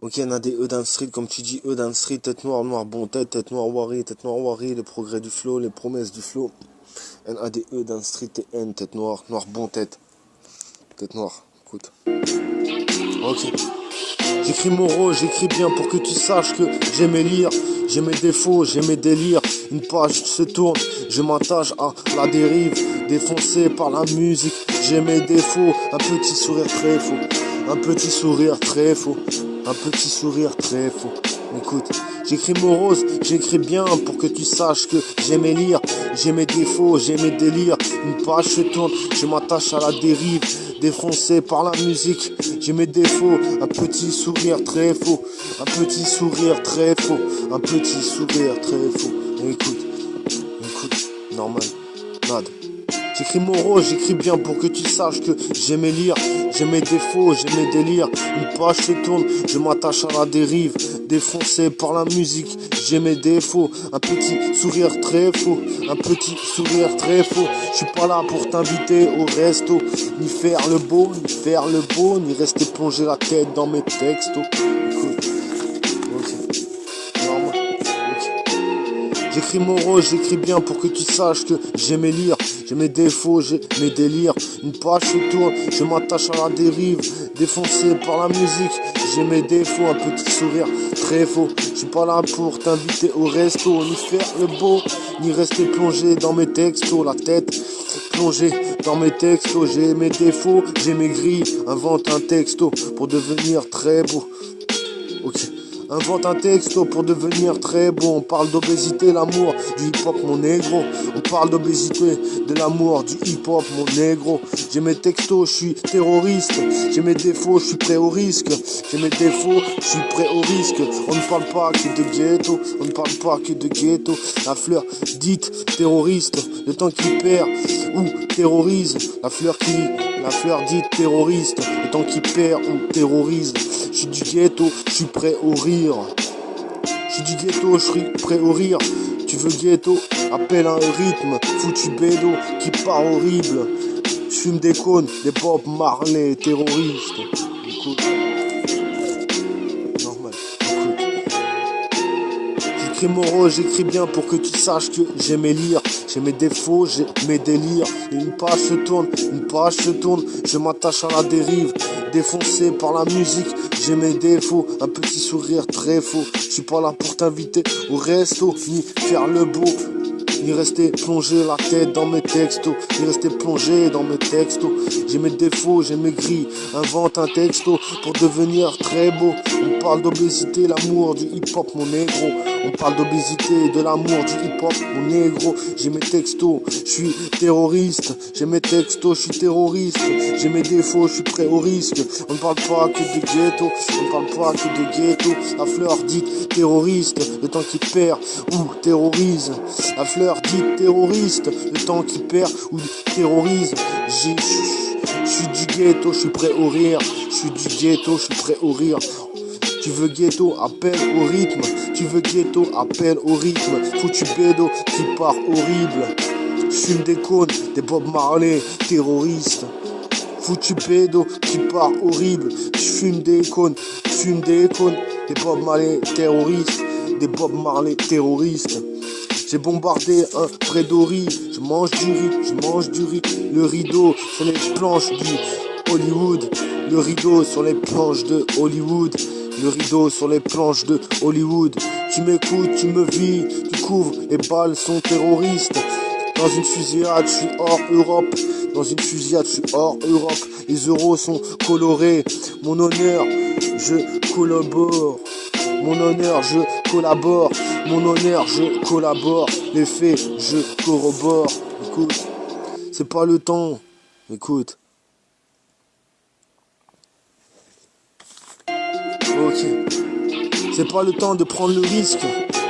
Ok, on a des E dans le street, comme tu dis, E dans le street, tête noire, noir, bon tête noire, wari, les progrès du flow, les promesses du flow. On a des E dans le street, TN, tête noire, noir, bon tête noire, écoute. Ok. J'écris mon rôle, j'écris bien pour que tu saches que j'aimais lire, j'ai mes défauts, j'ai mes délires. Une page se tourne, je m'attache à la dérive, défoncé par la musique. J'ai mes défauts, un petit sourire très faux, un petit sourire très faux, un petit sourire très faux. Écoute, j'écris mon rose, j'écris bien pour que tu saches que j'aimais lire, j'ai mes défauts, j'ai mes délires. Une page se tourne, je m'attache à la dérive, défoncé par la musique. J'ai mes défauts, un petit sourire très faux, un petit sourire très faux, un petit sourire très faux. Écoute, normal, nada. J'écris mon rôle, j'écris bien pour que tu saches que j'aimais lire, j'ai mes défauts, j'ai mes délires. Une page se tourne, je m'attache à la dérive, défoncé par la musique. J'ai mes défauts, un petit sourire très faux, un petit sourire très faux. Je suis pas là pour t'inviter au resto, ni faire le beau, ni rester plongé la tête dans mes textos. Écoute, ok, normal, ok. J'écris mon rôle, j'écris bien pour que tu saches que j'aimais lire. J'ai mes défauts, j'ai mes délires. Une page se tourne, je m'attache à la dérive, défoncé par la musique. J'ai mes défauts, un petit sourire très faux. Je suis pas là pour t'inviter au resto, ni faire le beau, ni rester plongé dans mes textos, la tête plongée dans mes textos. J'ai mes défauts, j'ai mes grilles. Invente un texto pour devenir très beau. Ok. Invente un texto pour devenir très bon. On parle d'obésité, l'amour, du hip-hop, mon négro. On parle d'obésité, de l'amour, du hip-hop, mon négro. J'ai mes textos, je suis terroriste. J'ai mes défauts, je suis prêt au risque. J'ai mes défauts, je suis prêt au risque. On ne parle pas que de ghetto, on ne parle pas que de ghetto. La fleur dite terroriste, le temps qui perd ou terrorise. La fleur dite terroriste, le temps qui perd ou terrorise. Je suis du ghetto, je suis prêt au rire. Je suis du ghetto, je suis prêt au rire. Tu veux ghetto, appelle un rythme. Foutu bédo qui part horrible. Je fume des cônes, des Bob Marley, terroristes. Écoute, normal, écoute. J'écris mon rôle, j'écris bien pour que tu saches que j'aimais lire. J'ai mes défauts, j'ai mes délires. Une page se tourne, je m'attache à la dérive, défoncé par la musique. J'ai mes défauts, un petit sourire très faux. Je suis pas là pour t'inviter au resto, ni faire le beau, ni rester plongé la tête dans mes textos, ni rester plongé dans mes textos. J'ai mes défauts, j'ai mes grilles. Invente un texto pour devenir très beau. On parle d'obésité, l'amour, du hip-hop, mon négro. On parle d'obésité, de l'amour, du hip-hop, mon négro. J'ai mes textos, je suis terroriste. J'ai mes textos, je suis terroriste. J'ai mes défauts, je suis prêt au risque. On ne parle pas que de ghetto, on ne parle pas que de ghetto. La fleur dite terroriste, le temps qui perd ou terrorise. La fleur dite terroriste, le temps qui perd ou terrorise. Je suis du ghetto, je suis prêt au rire. Je suis du ghetto, je suis prêt au rire. Tu veux ghetto, appelle au rythme. Tu veux ghetto, appelle au rythme. Foutu bédo qui part horrible. Fume des cônes, des Bob Marley, terroristes. Foutu bédo qui part horrible. Fume des cônes, des Bob Marley terroristes. Des Bob Marley terroristes. J'ai bombardé un près d'Ori. Je mange du riz. Le rideau sur les planches du Hollywood. Le rideau sur les planches de Hollywood. Le rideau sur les planches de Hollywood. Tu m'écoutes, tu me vis, tu couvres, les balles sont terroristes. Dans une fusillade, je suis hors Europe. Dans une fusillade, je suis hors Europe. Les euros sont colorés. Mon honneur, je collabore. Mon honneur, je collabore. Mon honneur, je collabore. Les faits, je corrobore. Écoute, c'est pas le temps. Écoute. Ok. C'est pas le temps de prendre le risque.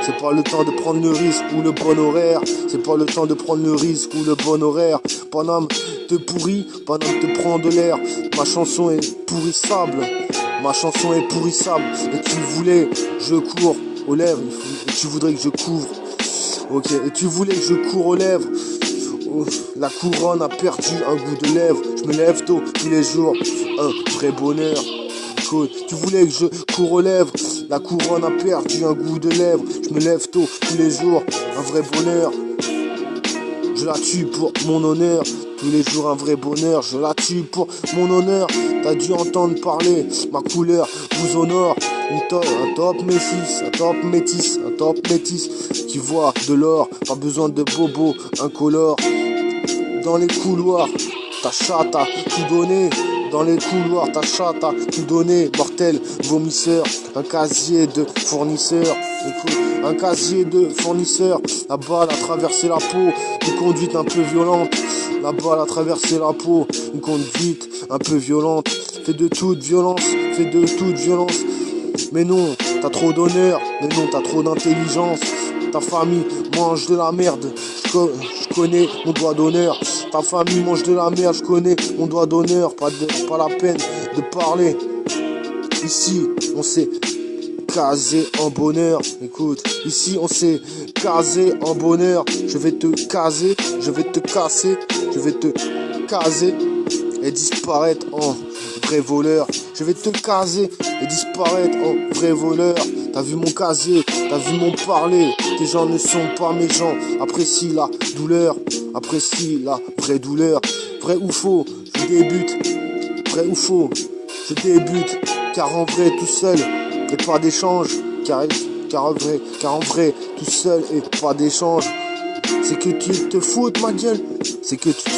C'est pas le temps de prendre le risque ou le bon horaire. C'est pas le temps de prendre le risque ou le bon horaire. Paname te pourrit, Paname te prend de l'air. Ma chanson est pourrissable. Ma chanson est pourrissable. Et tu voulais, je cours aux lèvres. Et tu voudrais que je couvre. Ok. Et tu voulais que je cours aux lèvres. Oh, la couronne a perdu un goût de lèvres. Je me lève tôt tous les jours. Un vrai bonheur. Écoute, tu voulais que je cours aux lèvres. La couronne a perdu un goût de lèvres. Je me lève tôt tous les jours, un vrai bonheur. Je la tue pour mon honneur. Tous les jours un vrai bonheur. Je la tue pour mon honneur. T'as dû entendre parler, ma couleur vous honore. Un top métis, un top métis, un top métis qui voit de l'or. Pas besoin de bobo incolore. Dans les couloirs, ta chatte a tout donné. Dans les couloirs, ta chatte a tout donné. Mortel, vomisseur, un casier de fournisseurs. Écoute, un casier de fournisseurs. La balle a traversé la peau, une conduite un peu violente. La balle a traversé la peau, une conduite un peu violente. Fais de toute violence, fais de toute violence. Mais non, t'as trop d'honneur, mais non, t'as trop d'intelligence. Ta famille mange de la merde, je connais mon droit d'honneur. Ta famille mange de la merde, je connais mon droit d'honneur. Pas la peine de parler. Ici, on s'est casé en bonheur. Écoute, ici, on s'est casé en bonheur. Je vais te caser, je vais te casser, je vais te caser et disparaître en vrai voleur. Je vais te caser et disparaître en vrai voleur. T'as vu mon casier, t'as vu mon parler. Tes gens ne sont pas méchants. Apprécie la douleur, apprécie la vraie douleur. Vrai ou faux, je débute. Vrai ou faux, je débute. Car en vrai tout seul et pas d'échange. Car en vrai tout seul et pas d'échange. C'est que tu te fous de ma gueule. C'est que tu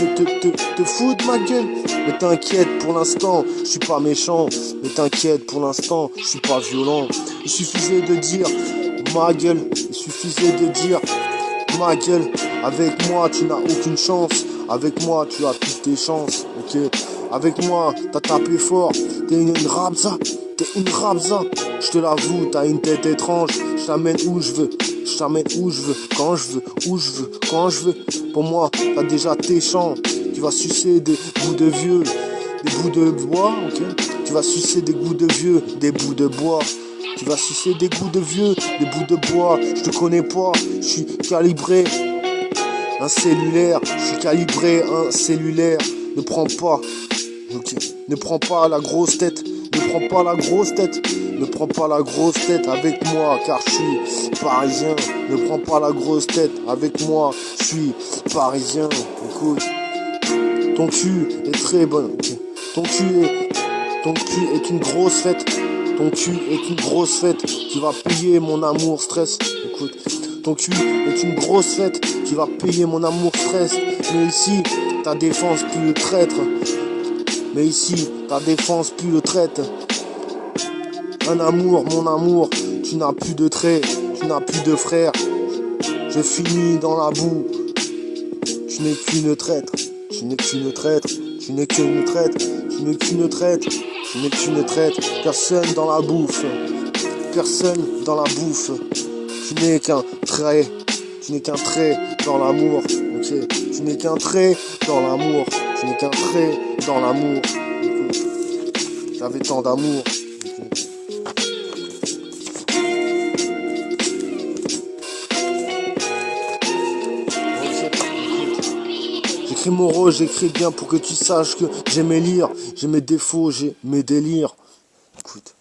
te fous de ma gueule. Mais t'inquiète pour l'instant, je suis pas méchant. Mais t'inquiète pour l'instant, je suis pas violent. Il suffisait de dire ma gueule. Il suffisait de dire ma gueule. Avec moi tu n'as aucune chance. Avec moi tu as toutes tes chances. Ok. Avec moi t'as tapé fort. T'es une rabza. T'es une rabza. Je te l'avoue, t'as une tête étrange. Je t'amène où je veux. Je t'amène où je veux, quand je veux, où je veux, quand je veux. Pour moi, t'as déjà tes champs. Tu vas sucer des bouts de vieux, des bouts de bois, ok. Tu vas sucer des bouts de vieux, des bouts de bois. Tu vas sucer des bouts de vieux, des bouts de bois. Je te connais pas, je suis calibré. Un cellulaire, je suis calibré, un cellulaire. Ne prends pas, ok. Ne prends pas la grosse tête. Ne prends pas la grosse tête. Ne prends pas la grosse tête avec moi car je suis parisien. Ne prends pas la grosse tête avec moi, je suis parisien. Écoute, ton cul est très bon. Okay. Ton cul est une grosse fête. Ton cul est une grosse fête qui va payer mon amour stress. Écoute, ton cul est une grosse fête qui va payer mon amour stress. Mais ici, ta défense pue le traître. Mais ici, ta défense pue le traître. Un amour, mon amour, tu n'as plus de traits, tu n'as plus de frères. Je finis dans la boue. Tu n'es qu'une traître, tu n'es qu'une traître, tu n'es qu'une traître, tu n'es qu'une traître, tu n'es qu'une traître. Personne dans la bouffe, personne dans la bouffe. Tu n'es qu'un trait, tu n'es qu'un trait dans l'amour. Ok, tu n'es qu'un trait dans l'amour, tu n'es qu'un trait dans l'amour. J'avais tant d'amour. J'écris mon rôle, j'écris bien pour que tu saches que j'aimais lire. J'ai mes défauts, j'ai mes délires. Écoute.